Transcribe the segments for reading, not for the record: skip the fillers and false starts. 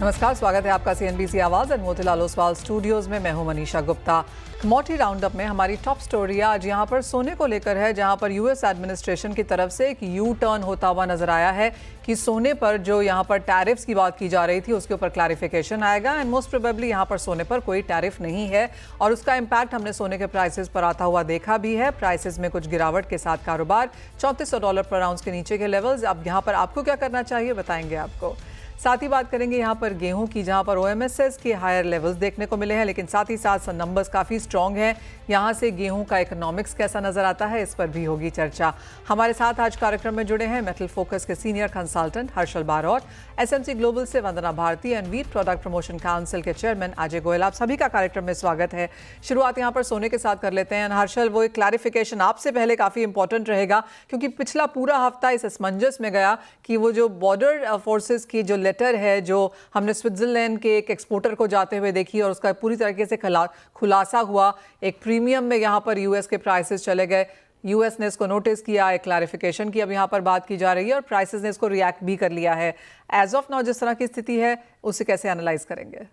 नमस्कार, स्वागत है आपका सीएनबीसी आवाज़ एंड मोतीलाल ओसवाल स्टूडियोज़ में। मैं हूं मनीषा गुप्ता। कमोडिटी राउंडअप में हमारी टॉप स्टोरी आज यहां पर सोने को लेकर है, जहां पर यूएस एडमिनिस्ट्रेशन की तरफ से एक यू टर्न होता हुआ नजर आया है कि सोने पर जो यहां पर टैरिफ्स की बात की जा रही थी उसके ऊपर क्लैरिफिकेशन आएगा एंड मोस्ट प्रोबेबली यहां पर सोने पर कोई टैरिफ नहीं है और उसका इम्पैक्ट हमने सोने के प्राइसेस पर आता हुआ देखा भी है। प्राइसेस में कुछ गिरावट के साथ कारोबार $3400 पर आउंस के नीचे के लेवल्स। अब यहाँ पर आपको क्या करना चाहिए बताएंगे आपको। साथ ही बात करेंगे यहाँ पर गेहूं की, जहाँ पर ओएमएसएस के हायर लेवल्स देखने को मिले हैं, लेकिन साथ ही साथ नंबर्स काफ़ी स्ट्रॉन्ग हैं। यहाँ से गेहूं का इकोनॉमिक्स कैसा नजर आता है, इस पर भी होगी चर्चा। हमारे साथ आज कार्यक्रम में जुड़े हैं मेटल फोकस के senior consultant Harshal Barot, SMC global से Vandana Bharati and wheat product promotion council के चेयरमैन अजय गोयल। आप सभी का कार्यक्रम में स्वागत है। शुरुआत यहाँ पर सोने के साथ कर लेते हैं। हर्षल, वो एक क्लैरिफिकेशन आपसे पहले काफ़ी इंपॉर्टेंट रहेगा, क्योंकि पिछला पूरा हफ्ता इस असमंजस में गया कि वो जो बॉर्डर फोर्सेस की जो लेटर है जो हमने स्विट्जरलैंड के एक एक्सपोर्टर को जाते हुए देखी और उसका पूरी तरीके से खुलासा हुआ, एक प्रीमियम में यहाँ पर यूएस के प्राइसेस चले गए। यूएस ने इसको नोटिस किया, एक क्लैरिफिकेशन की अब यहाँ पर बात की जा रही है और प्राइसेस ने इसको रिएक्ट भी कर लिया है। एज ऑफ नाउ जिस तरह की स्थिति है उसे कैसे एनालाइज करेंगे?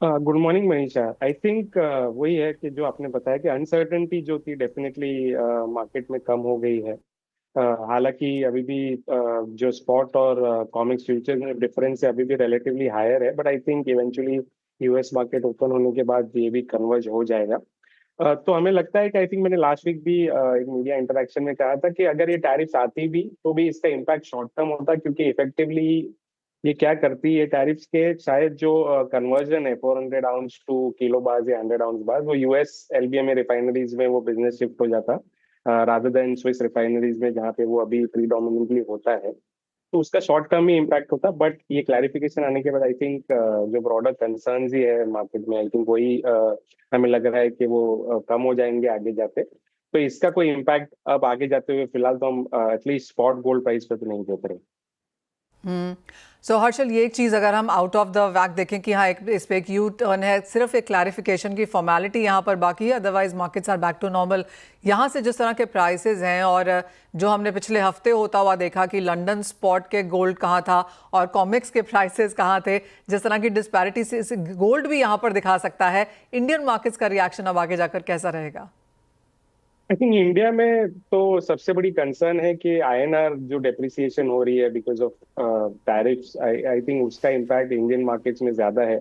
Good morning Manisha. I think वही है कि जो आपने बताया कि अनसर्टेनिटी जो थी डेफिनेटली मार्केट में कम हो गई है। हालांकि अभी भी जो स्पॉट और कॉमिक्स फ्यूचर में डिफरेंस है अभी भी रिलेटिवली हायर है, but I think eventually US market open होने के बाद ये भी कन्वर्ज हो जाएगा। तो हमें लगता है कि आई थिंक मैंने लास्ट वीक भी एक मीडिया इंटरेक्शन में कहा था कि अगर ये टैरिफ्स आती भी तो भी इसका इम्पैक्ट शॉर्ट टर्म होता, क्योंकि इफेक्टिवली ये क्या करती है, टैरिफ्स के शायद जो कन्वर्जन है 400 आउंस टू किलो बार्स या 100 आउंस बार्स, वो यूएस एलबीएमए रिफाइनरीज में वो बिजनेस शिफ्ट हो जाता रादर देन स्विस रिफाइनरीज में, जहाँ पे वो अभी प्रीडोमिनेंटली होता है। तो उसका शॉर्ट टर्म ही इम्पैक्ट होता, बट ये क्लैरिफिकेशन आने के बाद आई थिंक जो ब्रॉडर कंसर्न्स ही है मार्केट में, आई थिंक वही हमें लग रहा है कि वो कम हो जाएंगे आगे जाते। तो इसका कोई इम्पैक्ट अब आगे जाते हुए फिलहाल तो हम एटलीस्ट स्पॉट गोल्ड प्राइस पे तो नहीं देख रहे। सो हर्षल, ये एक चीज़ अगर हम आउट ऑफ द वैक देखें कि हाँ, एक इस पे एक यू टर्न है, सिर्फ एक क्लैरिफिकेशन की फॉर्मेलिटी यहाँ पर बाकी है, otherwise markets are back to normal. यहाँ से जिस तरह के प्राइसेस हैं और जो हमने पिछले हफ्ते होता हुआ देखा कि लंदन स्पॉट के गोल्ड कहाँ था और कॉमिक्स के प्राइसेस कहाँ थे, जिस तरह की डिस्पैरिटी से गोल्ड भी यहाँ पर दिखा सकता है। इंडियन मार्केट्स का रिएक्शन अब आगे जाकर कैसा रहेगा? आई थिंक इंडिया में तो सबसे बड़ी कंसर्न है कि आईएनआर जो डेप्रिसिएशन हो रही है because of tariffs, I think उसका इम्पैक्ट इंडियन मार्केट्स में ज्यादा है।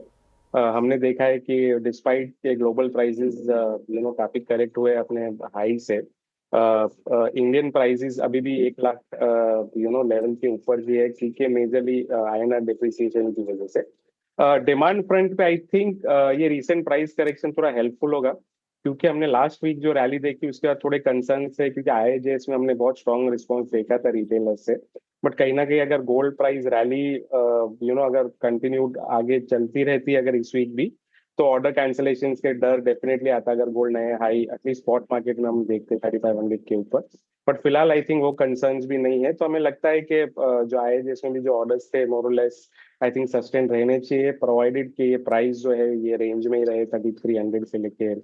हमने देखा है कि डिस्पाइट के ग्लोबल प्राइसेस काफी करेक्ट हुए अपने हाई से, इंडियन प्राइसेस अभी भी 1 लाख लेवल के ऊपर भी है, क्योंकि मेजरली आईएनआर डेप्रिसिएशन की वजह से। डिमांड फ्रंट पे आई थिंक ये रिसेंट प्राइस करेक्शन थोड़ा हेल्पफुल होगा, क्योंकि हमने लास्ट वीक जो रैली देखी उसके बाद थोड़े कंसर्न थे, क्योंकि आईएजेएस में हमने बहुत स्ट्रॉन्ग रिस्पांस देखा था रिटेलर्स से। बट कहीं ना कहीं अगर गोल्ड प्राइस रैली अगर कंटिन्यूड आगे चलती रहती है अगर इस वीक भी, तो ऑर्डर कैंसिलेशन के डर डेफिनेटली आता अगर गोल्ड नए हाई एटलीस्ट स्पॉट मार्केट में हम देखते 3500 के ऊपर। बट फिलहाल आई थिंक वो कंसर्न्स भी नहीं है, तो हमें लगता है कि जो आईएजेएस में भी जो ऑर्डर्स थे मोरलेस आई थिंक सस्टेन रहने चाहिए, प्रोवाइडेड कि ये प्राइस जो है ये रेंज में ही रहे 3300 से लेके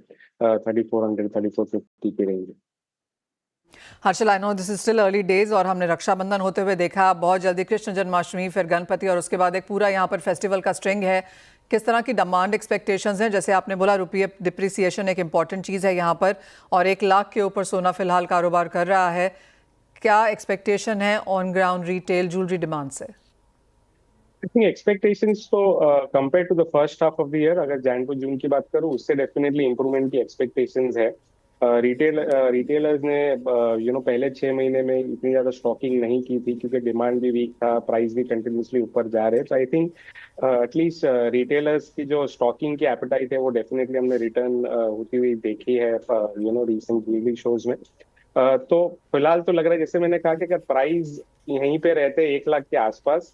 3400 3450 की range. Harshal, I know this is still early days और हमने रक्षाबंधन होते हुए देखा, बहुत जल्दी कृष्ण जन्माष्टमी, फिर गणपति और उसके बाद एक पूरा यहाँ पर फेस्टिवल का स्ट्रिंग है। किस तरह की डिमांड एक्सपेक्टेशंस हैं? जैसे आपने बोला रुपये डिप्रिसिएशन एक इंपॉर्टेंट चीज़ है यहाँ पर और 1 लाख के ऊपर सोना फिलहाल कारोबार कर रहा है। क्या एक्सपेक्टेशन है on ground retail jewellery demand से? आई थिंक एक्सपेक्टेशंस तो compare to the first half of the year, अगर जैन टू जून की बात करूँ, उससे डेफिनेटली इंप्रूवमेंट की एक्सपेक्टेशंस है। रिटेलर्स ने पहले 6 महीने में इतनी ज्यादा स्टॉकिंग नहीं की थी, क्योंकि डिमांड भी वीक था, प्राइस भी कंटिन्यूसली ऊपर जा रहे। तो आई थिंक एटलीस्ट रिटेलर्स की जो स्टॉकिंग की एपेटाइट है वो डेफिनेटली हमने रिटर्न होती हुई देखी है रिसेंट वीकली शोज में। तो फिलहाल तो लग रहा है, जैसे मैंने कहा कि अगर प्राइस यहीं पे रहते 1 लाख के आसपास,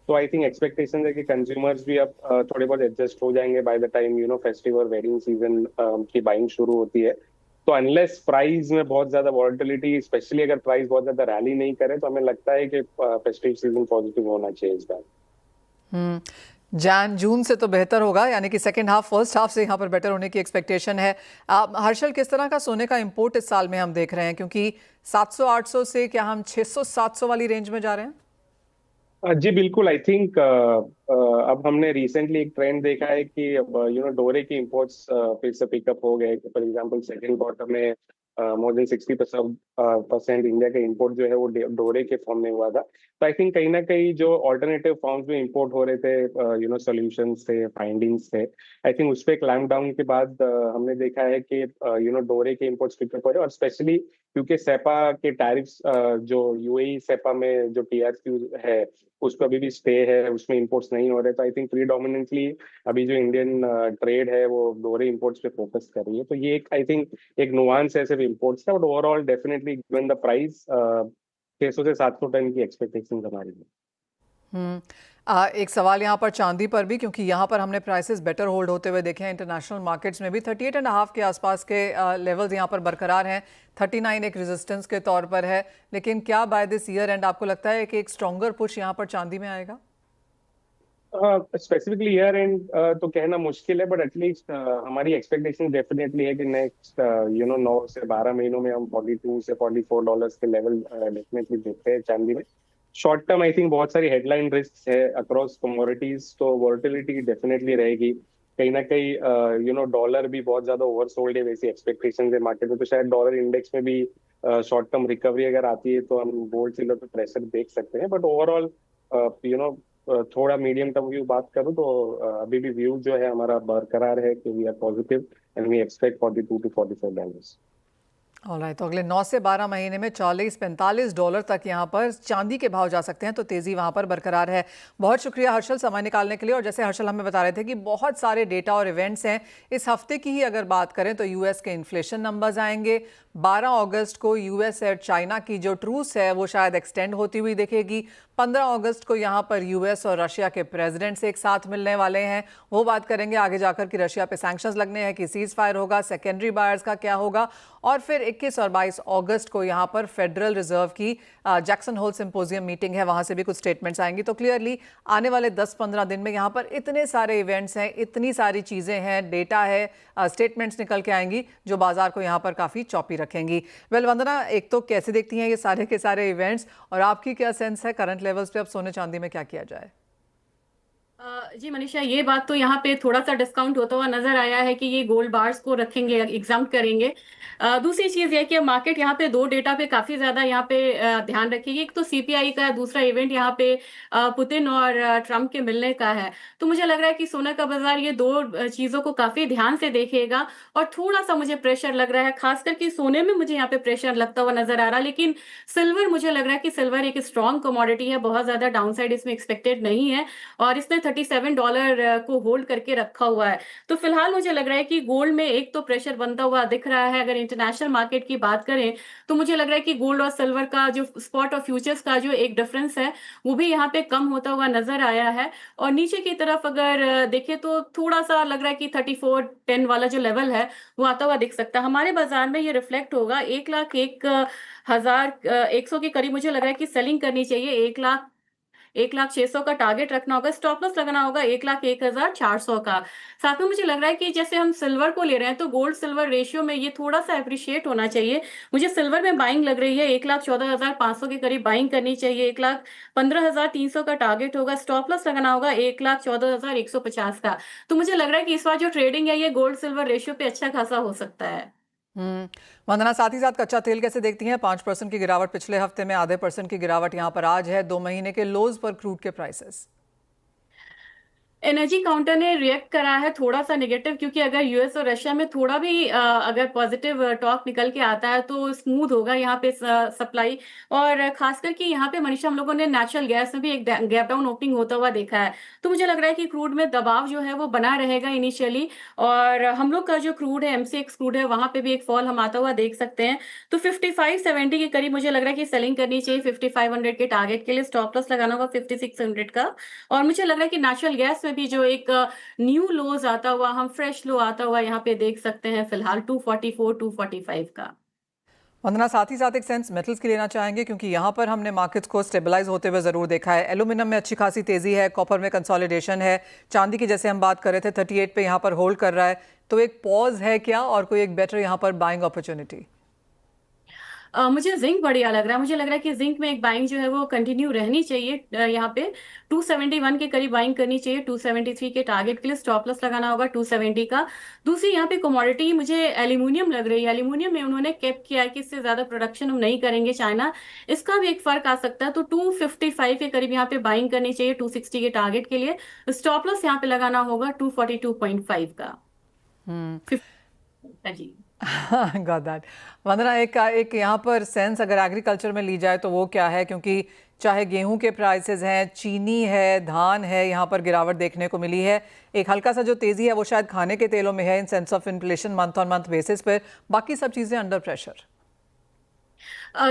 तो आई थिंक एक्सपेक्टेशन है कि कंज्यूमर्स भी अब थोड़े बहुत एडजस्ट हो जाएंगे बाय द टाइम फेस्टिव और वेडिंग सीजन की बाइंग शुरू होती है। तो अनलेस प्राइस में बहुत ज्यादा वॉलेटिलिटी, स्पेशली अगर प्राइस बहुत ज्यादा रैली नहीं करे, तो हमें लगता है कि फेस्टिव सीजन पॉजिटिव होना चाहिए इस बार। जैन जून से तो बेहतर होगा, यानी कि सेकेंड हाफ फर्स्ट हाफ से यहाँ पर बेटर होने की एक्सपेक्टेशन है। हर्षल, किस तरह का सोने का इंपोर्ट इस साल में हम देख रहे हैं, क्योंकि 700-800 से क्या हम 600-700 वाली रेंज में जा रहे हैं? जी बिल्कुल। आई थिंक अब हमने रिसेंटली एक ट्रेंड देखा है कि अब डोरे के इंपोर्ट्स फिर से पिकअप हो गए। फॉर एग्जांपल सेकंड क्वार्टर में मोर देन 60% इंडिया का इंपोर्ट जो है वो डोरे के फॉर्म में हुआ था। तो आई थिंक कहीं ना कहीं जो ऑल्टरनेटिव फॉर्म्स में इंपोर्ट हो रहे थे, सोल्यूशंस थे, फाइंडिंग्स थे, आई थिंक उस पर क्लैम्प डाउन के बाद हमने देखा है कि डोरे के इंपोर्ट्स पिकअप हो रहे हैं। और स्पेशली क्योंकि सेपा के टैरिफ्स, जो यूएई सेपा में जो टीआरक्यू है उस पर अभी भी स्टे है, उसमें इंपोर्ट्स नहीं हो रहे। तो आई थिंक प्रीडोमिनेंटली अभी जो इंडियन ट्रेड है वो दोहरे इंपोर्ट्स पे फोकस कर रही है। तो ये एक आई थिंक एक नुआंस है सिर्फ इंपोर्ट्स का, but overall definitely given the price 600 से 700 टन की एक्सपेक्टेशन हमारी है। एक सवाल यहाँ पर चांदी पर भी, क्योंकि यहाँ पर हमने प्राइसेस बेटर होल्ड होते हुए देखे हैं। इंटरनेशनल मार्केट्स में भी 38.5 के आसपास के लेवल्स यहाँ पर बरकरार हैं। 39 एक रेजिस्टेंस के तौर पर है। लेकिन क्या बाय दिस ईयर एंड आपको लगता है कि एक स्ट्रॉन्गर पुश यहाँ पर चांदी में आएगा? स्पेसिफिकली ईयर एंड तो कहना मुश्किल है, बट एटलीस्ट हमारी एक्सपेक्टेशन डेफिनेटली है कि नेक्स्ट 9 से 12 महीनों में हम 42 से $44 के लेवल डेफिनेटली देखते हैं चांदी में। शॉर्ट टर्म आई थिंक बहुत सारी हेडलाइन रिस्क है अक्रॉस कमोडिटीज, तो वॉलेटिलिटी डेफिनेटली रहेगी। कहीं ना कहीं डॉलर भी बहुत ज्यादा ओवरसोल्ड है, वैसी एक्सपेक्टेशन है मार्केट में। तो शायद डॉलर इंडेक्स में भी शॉर्ट टर्म रिकवरी अगर आती है तो हम गोल्ड सिल्वर पे प्रेशर देख सकते हैं। बट ओवरऑल थोड़ा मीडियम टर्म व्यू बात करूँ तो अभी भी व्यू जो है हमारा बरकरार है कि we are positive and we expect $42 to $44। Alright, तो अगले 9 से 12 महीने में $40-45 तक यहाँ पर चांदी के भाव जा सकते हैं। तो तेज़ी वहाँ पर बरकरार है। बहुत शुक्रिया हर्षल समय निकालने के लिए। और जैसे हर्षल हमें बता रहे थे कि बहुत सारे डेटा और इवेंट्स हैं। इस हफ्ते की ही अगर बात करें तो यूएस के इन्फ्लेशन नंबर्स आएंगे। 12 अगस्त को यूएस और चाइना की जो ट्रूस है वो शायद एक्सटेंड होती हुई दिखेगी। 15 अगस्त को यहाँ पर यूएस और रशिया के प्रेसिडेंट्स एक साथ मिलने वाले हैं। वो बात करेंगे आगे जाकर कि रशिया पे सैंक्शंस लगने हैं कि सीज फायर होगा, सेकेंडरी बायर्स का क्या होगा। और फिर 21 और 22 अगस्त को यहाँ पर फेडरल रिजर्व की जैक्सन होल सिंपोजियम मीटिंग है, वहाँ से भी कुछ स्टेटमेंट्स आएंगी। तो क्लियरली आने वाले 10-15 दिन में यहाँ पर इतने सारे इवेंट्स हैं, इतनी सारी चीज़ें हैं, डेटा है, स्टेटमेंट्स निकल के आएंगी जो बाजार को यहाँ पर काफ़ी चौपी रखेंगी। वेल वंदना, एक तो कैसे देखती हैं ये सारे के सारे इवेंट्स, और आपकी क्या सेंस है करंट लेवल्स पे अब सोने चांदी में क्या किया जाए? जी मनीषा, ये बात तो यहाँ पे थोड़ा सा डिस्काउंट होता हुआ नजर आया है कि ये गोल्ड बार्स को रखेंगे, एग्जाम करेंगे। दूसरी चीज ये कि मार्केट यहाँ पे दो डेटा पे काफी ज्यादा यहाँ पे ध्यान रखेगी। एक तो सीपीआई का है, दूसरा इवेंट यहाँ पे पुतिन और ट्रम्प के मिलने का है। तो मुझे लग रहा है कि सोने का बाजार ये दो चीजों को काफी ध्यान से देखेगा। और थोड़ा सा मुझे प्रेशर लग रहा है, खास करके सोने में मुझे यहाँ पे प्रेशर लगता हुआ नजर आ रहा है। लेकिन सिल्वर, मुझे लग रहा है कि सिल्वर एक स्ट्रॉन्ग कमोडिटी है, बहुत ज्यादा डाउनसाइड इसमें एक्सपेक्टेड नहीं है और इसने $37 को होल्ड करके रखा हुआ है। तो फिलहाल मुझे लग रहा है कि गोल्ड में एक तो प्रेशर बनता हुआ दिख रहा है। अगर इंटरनेशनल मार्केट की बात करें तो मुझे लग रहा है कि गोल्ड और सिल्वर का जो स्पॉट और फ्यूचर्स का जो एक डिफरेंस है वो भी यहाँ पे कम होता हुआ नजर आया है। और नीचे की तरफ अगर देखें तो थोड़ा सा लग रहा है कि 3410 वाला जो लेवल है वो आता हुआ दिख सकता है। हमारे बाजार में ये रिफ्लेक्ट होगा 1,01,100 के करीब। मुझे लग रहा है कि सेलिंग करनी चाहिए। 1,06,000 का टारगेट रखना होगा, स्टॉप लॉस लगाना होगा 1,01,400 का। साथ में मुझे लग रहा है कि जैसे हम सिल्वर को ले रहे हैं तो गोल्ड सिल्वर रेशियो में ये थोड़ा सा अप्रिशिएट होना चाहिए। मुझे सिल्वर में बाइंग लग रही है, 1,14,500 के करीब बाइंग करनी चाहिए। 1,15,300 का टारगेट होगा, स्टॉप लॉस लगाना होगा 1,14,150 का। तो मुझे लग रहा है कि इस बार जो ट्रेडिंग है ये गोल्ड सिल्वर रेशियो पे अच्छा खासा हो सकता है। वंदना, साथ ही साथ कच्चा तेल कैसे देखती हैं? 5% की गिरावट पिछले हफ्ते में, आधे % की गिरावट यहाँ पर आज है। 2 महीने के लोज पर क्रूड के प्राइसेस। एनर्जी काउंटर ने रिएक्ट करा है थोड़ा सा नेगेटिव, क्योंकि अगर यूएस और रशिया में थोड़ा भी अगर पॉजिटिव टॉक निकल के आता है तो स्मूथ होगा यहाँ पे सप्लाई। और खासकर कि यहाँ पे मनीषा हम लोगों ने नेचुरल गैस में भी एक गैप डाउन ओपनिंग होता हुआ देखा है। तो मुझे लग रहा है कि क्रूड में दबाव जो है वो बना रहेगा इनिशियली। और हम लोग का जो क्रूड है, एमसीएक्स क्रूड है, वहां पे भी एक फॉल हम आता हुआ देख सकते हैं। तो 5570 के करीब मुझे लग रहा है कि सेलिंग करनी चाहिए। 5500 के टारगेट के लिए स्टॉप लॉस लगाना होगा 5600 का। और मुझे लग रहा है कि नेचुरल गैस में भी जो एक न्यू लोज आता हुआ, हम फ्रेश लो आता हुआ यहाँ पे देख सकते हैं फिलहाल 244 245 का। वंदना, साथ ही साथ एक सेंस मेटल्स की लेना चाहेंगे, क्योंकि यहाँ पर हमने मार्केट्स को स्टेबलाइज होते हुए जरूर देखा है। एल्यूमिनियम में अच्छी खासी तेजी है, कॉपर में कंसोलिडेशन है, चांदी की जैसे हम बात कर रहे थे 38 पे यहाँ पर होल्ड कर रहा है। तो एक पॉज है क्या और कोई एक बेटर यहाँ पर बाइंग अपॉर्चुनिटी? मुझे जिंक बढ़िया लग रहा है। मुझे लग रहा है कि जिंक में एक बाइंग जो है वो कंटिन्यू रहनी चाहिए। यहाँ पे 271 के करीब बाइंग करनी चाहिए। 273 के टारगेट के लिए स्टॉप लॉस लगाना होगा 270 का। दूसरी यहाँ पे कमोडिटी मुझे एल्यूमिनियम लग रही है। एल्यूमिनियम में उन्होंने कैप किया है कि इससे ज्यादा प्रोडक्शन हम नहीं करेंगे चाइना, इसका भी एक फर्क आ सकता है। तो 255 के करीब यहाँ पे बाइंग करनी चाहिए 260 के टारगेट के लिए। स्टॉप लॉस यहाँ पे लगाना होगा 242.5 का। जी गॉट दैट। वंदना, एक यहाँ पर सेंस अगर एग्रीकल्चर में ली जाए तो वो क्या है, क्योंकि चाहे गेहूं के प्राइसेस हैं, चीनी है, धान है, यहाँ पर गिरावट देखने को मिली है। एक हल्का सा जो तेज़ी है वो शायद खाने के तेलों में है in sense of inflation month on month basis पर, बाकी सब चीज़ें अंडर प्रेशर।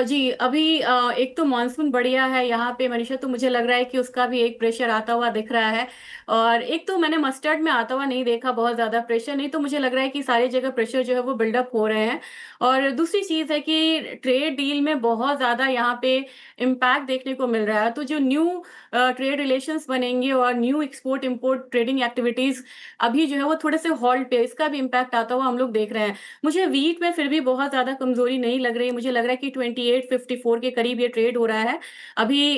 जी अभी एक तो मानसून बढ़िया है यहाँ पे मनीषा, तो मुझे लग रहा है कि उसका भी एक प्रेशर आता हुआ दिख रहा है। और एक तो मैंने मस्टर्ड में आता हुआ नहीं देखा बहुत ज्यादा प्रेशर, नहीं तो मुझे लग रहा है कि सारी जगह प्रेशर जो है वो बिल्डअप हो रहे हैं। और दूसरी चीज है कि ट्रेड डील में बहुत ज्यादा यहाँ पे इम्पैक्ट देखने को मिल रहा है। तो जो न्यू ट्रेड रिलेशंस बनेंगे और new export import trading activities अभी जो है वो थोड़े से हॉल्ट पे, इसका भी इम्पैक्ट आता हुआ हम लोग देख रहे हैं। मुझे वीट में फिर भी बहुत ज्यादा कमजोरी नहीं लग रही। मुझे लग रहा है कि 2854 के करीब ये ट्रेड हो रहा है अभी।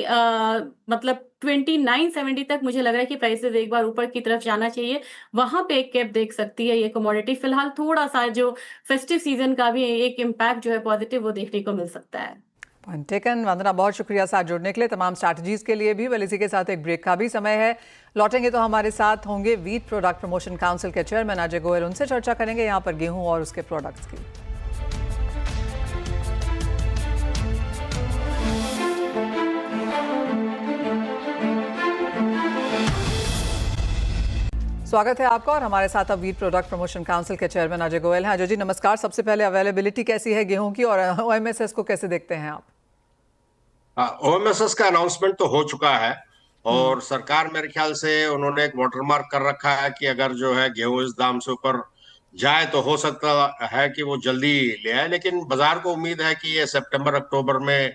मतलब 2970 तक मुझे लग रहा है कि प्राइसेस एक बार ऊपर की तरफ जाना चाहिए, वहां पे एक कैप देख सकती है ये कमोडिटी। फिलहाल थोड़ा सा जो फेस्टिव सीजन का भी एक इम्पैक्ट जो है पॉजिटिव वो देखने को मिल सकता है। Point taken. वंदना, बहुत शुक्रिया साथ जुड़ने के लिए, तमाम स्ट्रैटेजीज के लिए भी। वेल, इसी के साथ एक ब्रेक का भी समय है। लौटेंगे तो हमारे साथ होंगे वीट प्रोडक्ट प्रमोशन काउंसिल के चेयरमैन अजय गोयल। उनसे चर्चा करेंगे यहाँ पर गेहूं और उसके प्रोडक्ट्स की। स्वागत है आपका, और हमारे साथ अब वीट प्रोडक्ट प्रमोशन काउंसिल के चेयरमैन अजय गोयल हैं। अजय जी नमस्कार। सबसे पहले अवेलेबिलिटी कैसी है गेहूं की, और ओएमएसएस को कैसे देखते हैं आप? ओएमएसएस का अनाउंसमेंट तो हो चुका है, और सरकार मेरे ख्याल से उन्होंने एक वाटरमार्क कर रखा है कि अगर जो है गेहूं इस दाम से ऊपर जाए तो हो सकता है कि वो जल्दी ले आए। लेकिन बाजार को उम्मीद है कि ये सितंबर अक्टूबर में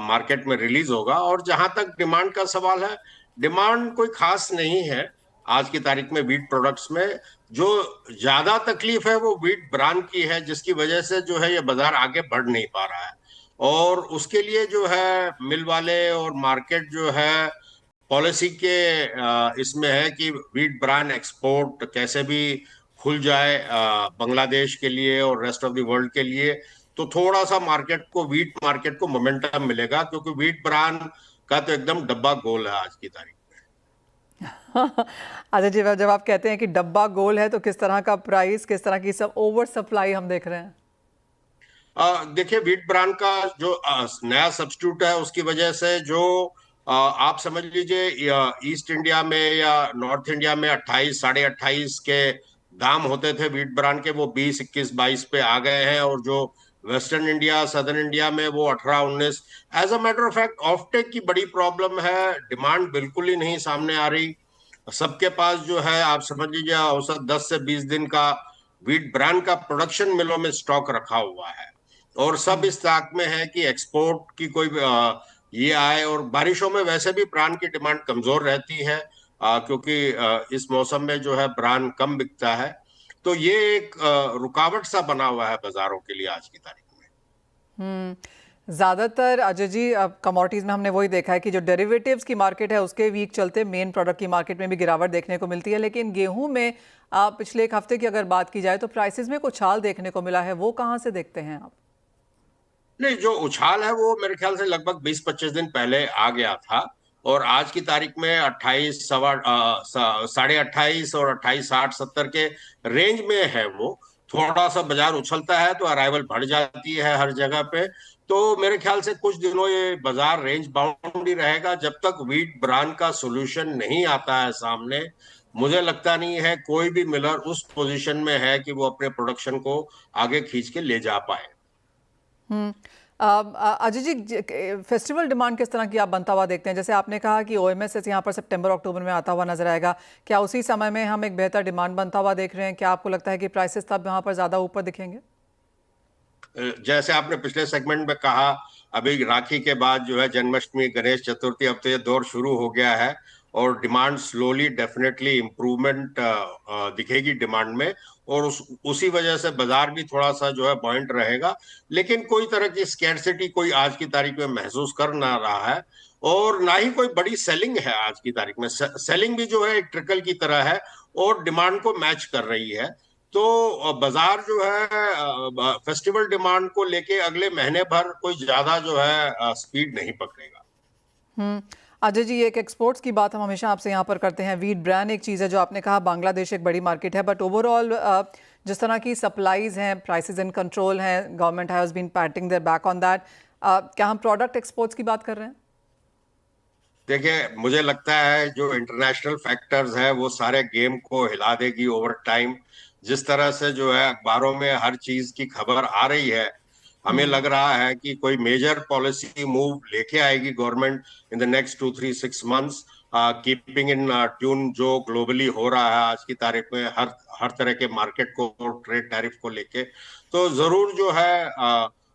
मार्केट में रिलीज होगा। और जहां तक डिमांड का सवाल है, डिमांड कोई खास नहीं है आज की तारीख में वीट प्रोडक्ट्स में। जो ज्यादा तकलीफ है वो वीट ब्रांड की है, जिसकी वजह से जो है ये बाजार आगे बढ़ नहीं पा रहा है। और उसके लिए जो है मिल वाले और मार्केट जो है पॉलिसी के इसमें है कि वीट ब्रांड एक्सपोर्ट कैसे भी खुल जाए बांग्लादेश के लिए और रेस्ट ऑफ द वर्ल्ड के लिए। तो थोड़ा सा मार्केट को, वीट मार्केट को मोमेंटम मिलेगा, क्योंकि वीट ब्रांड का तो एकदम डब्बा गोल है आज की तारीख में। अजय जी, जब आप कहते हैं कि डब्बा गोल है, तो किस तरह का प्राइस, किस तरह की सब ओवर सप्लाई हम देख रहे हैं? देखिए, वीट ब्रांड का जो नया सब्स्टिट्यूट है उसकी वजह से जो आप समझ लीजिए ईस्ट इंडिया में या नॉर्थ इंडिया में 28, 28.5 के दाम होते थे वीट ब्रांड के, वो 20, 21, 22 पे आ गए हैं। और जो वेस्टर्न इंडिया, सदर्न इंडिया में वो 18, 19। As a matter of fact offtake की बड़ी प्रॉब्लम है, डिमांड बिल्कुल ही नहीं सामने आ रही। सबके पास जो है आप समझ लीजिए औसत 10 से 20 दिन का वीट ब्रांड का प्रोडक्शन मिलों में स्टॉक रखा हुआ है, और सब इस ताक में है कि एक्सपोर्ट की कोई ये आए। और बारिशों में वैसे भी ब्रांड की डिमांड कमजोर रहती है, क्योंकि इस मौसम में जो है ब्रांड कम बिकता है। तो ये एक रुकावट सा बना हुआ है बाजारों के लिए आज की तारीख में। ज़्यादातर अजय जी कमोडिटीज़ में हमने वही देखा है कि जो डेरिवेटिव्स की मार्केट है उसके वीक चलते मेन प्रोडक्ट की मार्केट में भी गिरावट देखने को मिलती है। लेकिन गेहूं में पिछले एक हफ्ते की अगर बात की जाए तो प्राइसेस में कुछ उछाल देखने को मिला है, वो कहाँ से देखते हैं आप? नहीं, जो उछाल है वो मेरे ख्याल से लगभग 20-25 दिन पहले आ गया था, और आज की तारीख में 28, 28.5 और 28.60, 70 के रेंज में है वो। थोड़ा सा बाजार उछलता है तो अराइवल बढ़ जाती है हर जगह पे। तो मेरे ख्याल से कुछ दिनों ये बाजार रेंज बाउंड ही रहेगा जब तक वीट ब्रांड का सोल्यूशन नहीं आता है सामने। मुझे लगता नहीं है कोई भी मिलर उस पोजीशन में है कि वो अपने प्रोडक्शन को आगे खींच के ले जा पाए। अजय जी, फेस्टिवल डिमांड किस तरह की आप बनता हुआ देखते हैं? जैसे आपने कहा कि ओएमएसएस यहाँ पर सितंबर अक्टूबर में आता हुआ नजर आएगा, क्या उसी समय में हम एक बेहतर डिमांड बनता हुआ देख रहे हैं? क्या आपको लगता है कि प्राइसेस तब यहाँ पर ज्यादा ऊपर दिखेंगे? जैसे आपने पिछले सेगमेंट में कहा, अभी राखी के बाद जो है जन्माष्टमी, गणेश चतुर्थी, अब तो ये दौर शुरू हो गया है। और डिमांड स्लोली डेफिनेटली इम्प्रूवमेंट दिखेगी डिमांड में, और उसी वजह से बाजार भी थोड़ा सा जो है बॉयंट रहेगा। लेकिन कोई तरह की स्कैर्सिटी कोई आज की तारीख में महसूस कर ना रहा है, और ना ही कोई बड़ी सेलिंग है आज की तारीख में। सेलिंग भी जो है एक ट्रिकल की तरह है और डिमांड को मैच कर रही है। तो बाजार जो है फेस्टिवल डिमांड को लेके अगले महीने भर कोई ज्यादा जो है स्पीड नहीं पकड़ेगा। अजय जी, एक एक्सपोर्ट्स की बात हम हमेशा आपसे यहाँ पर करते हैं। वीट ब्रांड एक चीज़ है जो आपने कहा, बांग्लादेश एक बड़ी मार्केट है, बट ओवरऑल जिस तरह की सप्लाईज हैं, प्राइसेस इन कंट्रोल हैं, government has been patting their back on that, क्या हम प्रोडक्ट एक्सपोर्ट्स की बात कर रहे हैं? देखिए, मुझे लगता है जो इंटरनेशनल फैक्टर्स हैं वो सारे गेम को हिला देगी ओवर टाइम। जिस तरह से जो है अखबारों में हर चीज की खबर आ रही है, हमें लग रहा है कि कोई मेजर पॉलिसी मूव लेके आएगी government in the next 2-3-6 months, keeping in tune जो ग्लोबली हो रहा है आज की तारीख में हर तरह के मार्केट को और ट्रेड टैरिफ को लेके। तो जरूर जो है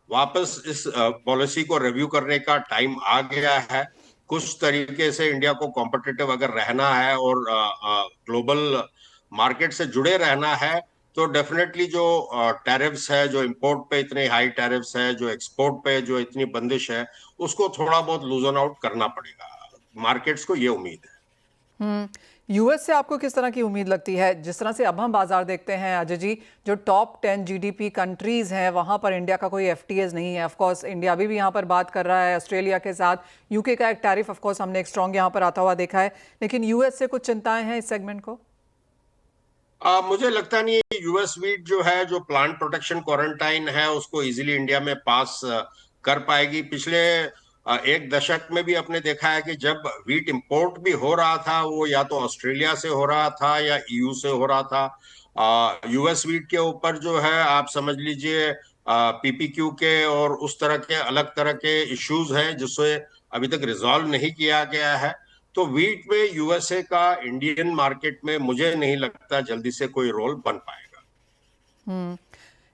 वापस इस पॉलिसी को रिव्यू करने का टाइम आ गया है। कुछ तरीके से इंडिया को कॉम्पिटिटिव अगर रहना है और ग्लोबल मार्केट से जुड़े रहना है, तो डेफिनेटली जो टैरिफ्स है, जो इंपोर्ट पे इतने हाई टैरिफ्स है, जो एक्सपोर्ट पे जो इतनी बंदिश है, उसको थोड़ा बहुत लूजन आउट करना पड़ेगा। मार्केट्स को ये उम्मीद है। यूएस से आपको किस तरह की उम्मीद लगती है? जिस तरह से अब हम बाजार देखते हैं अजय जी, जो टॉप 10 जीडीपी कंट्रीज हैं वहां पर इंडिया का कोई एफटीएस नहीं है। ऑफ कोर्स इंडिया अभी भी यहाँ पर बात कर रहा है ऑस्ट्रेलिया के साथ, यूके का एक टैरिफ ऑफ कोर्स हमने एक स्ट्रॉन्ग यहाँ पर आता हुआ देखा है, लेकिन यूएस से कुछ चिंताएं हैं इस सेगमेंट को? मुझे लगता नहीं है यूएस वीट जो है, जो प्लांट प्रोटेक्शन क्वारंटाइन है, उसको इजीली इंडिया में पास कर पाएगी। पिछले एक दशक में भी आपने देखा है कि जब वीट इंपोर्ट भी हो रहा था, वो या तो ऑस्ट्रेलिया से हो रहा था या ईयू से हो रहा था। यूएस वीट के ऊपर जो है आप समझ लीजिए पीपीक्यू के और उस तरह के अलग तरह के इश्यूज हैं जिससे अभी तक रिजॉल्व नहीं किया गया है। तो वीट में यूएसए का इंडियन मार्केट में मुझे नहीं लगता जल्दी से कोई रोल बन पाएगा।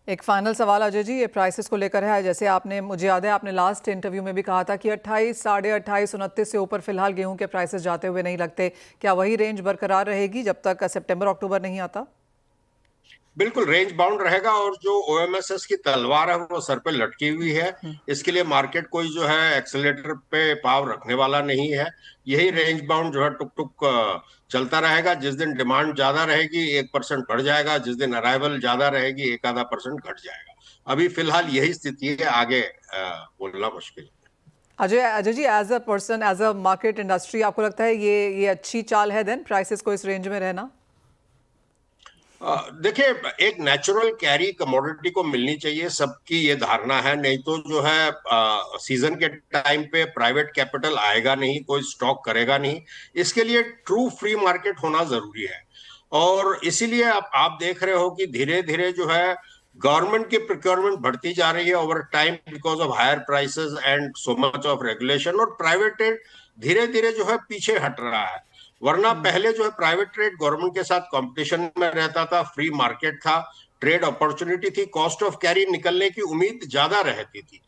एक फाइनल सवाल अजय जी, ये प्राइसेस को लेकर है। जैसे आपने, मुझे याद है आपने लास्ट इंटरव्यू में भी कहा था कि 28, 28.5, 29 से ऊपर फिलहाल गेहूं के प्राइसेस जाते हुए नहीं लगते। क्या वही रेंज बरकरार रहेगी जब तक सितंबर अक्टूबर नहीं आता? बिल्कुल रेंज बाउंड रहेगा, और जो ओएमएसएस की तलवार है वो सर पे लटकी हुई है। इसके लिए मार्केट कोई जो है एक्सेलेरेटर पे पाव रखने वाला नहीं है। यही रेंज बाउंड जो है टुक टुक चलता रहेगा। जिस दिन डिमांड ज्यादा रहेगी 1% बढ़ जाएगा, जिस दिन अराइवल ज्यादा रहेगी 1-आधा% घट जाएगा। अभी फिलहाल यही स्थिति है, आगे बोलना मुश्किल है। Ajay ji, as a person, as a market industry, आपको लगता है ये अच्छी चाल है देन प्राइसेस को इस रेंज में रहना? देखिए, एक नेचुरल कैरी कमोडिटी को मिलनी चाहिए, सबकी ये धारणा है। नहीं तो जो है सीजन के टाइम पे प्राइवेट कैपिटल आएगा नहीं, कोई स्टॉक करेगा नहीं। इसके लिए ट्रू फ्री मार्केट होना जरूरी है, और इसीलिए आप देख रहे हो कि धीरे धीरे जो है गवर्नमेंट की प्रोक्योरमेंट बढ़ती जा रही है over time because of higher prices and so much of regulation, और प्राइवेट ट्रेड धीरे धीरे जो है पीछे हट रहा है। वरना पहले जो है प्राइवेट ट्रेड गवर्नमेंट के साथ कंपटीशन में रहता था, फ्री मार्केट था, ट्रेड अपॉर्चुनिटी थी, कॉस्ट ऑफ कैरी निकलने की उम्मीद ज्यादा रहती थी।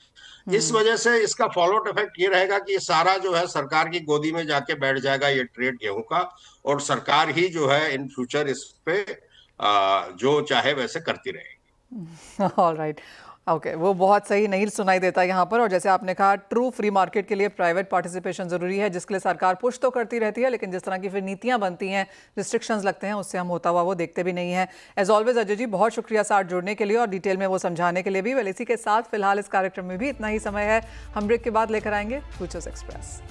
इस वजह से इसका फॉलोआउट इफेक्ट ये रहेगा कि ये सारा जो है सरकार की गोदी में जाके बैठ जाएगा ये ट्रेड गेहूं का, और सरकार ही जो है इन फ्यूचर इस पे जो चाहे वैसे करती रहेगी। ऑल राइट, ओके, वो बहुत सही नहीं सुनाई देता यहाँ पर। और जैसे आपने कहा, ट्रू फ्री मार्केट के लिए प्राइवेट पार्टिसिपेशन जरूरी है, जिसके लिए सरकार पुश तो करती रहती है, लेकिन जिस तरह की फिर नीतियाँ बनती हैं, रिस्ट्रिक्शंस लगते हैं, उससे हम होता हुआ वो देखते भी नहीं है। एज ऑलवेज अजय जी, बहुत शुक्रिया साथ जुड़ने के लिए और डिटेल में वो समझाने के लिए भी। वेल, इसी के साथ फिलहाल इस कार्यक्रम में भी इतना ही समय है। हम ब्रेक के बाद लेकर आएंगे फ्यूचर्स एक्सप्रेस।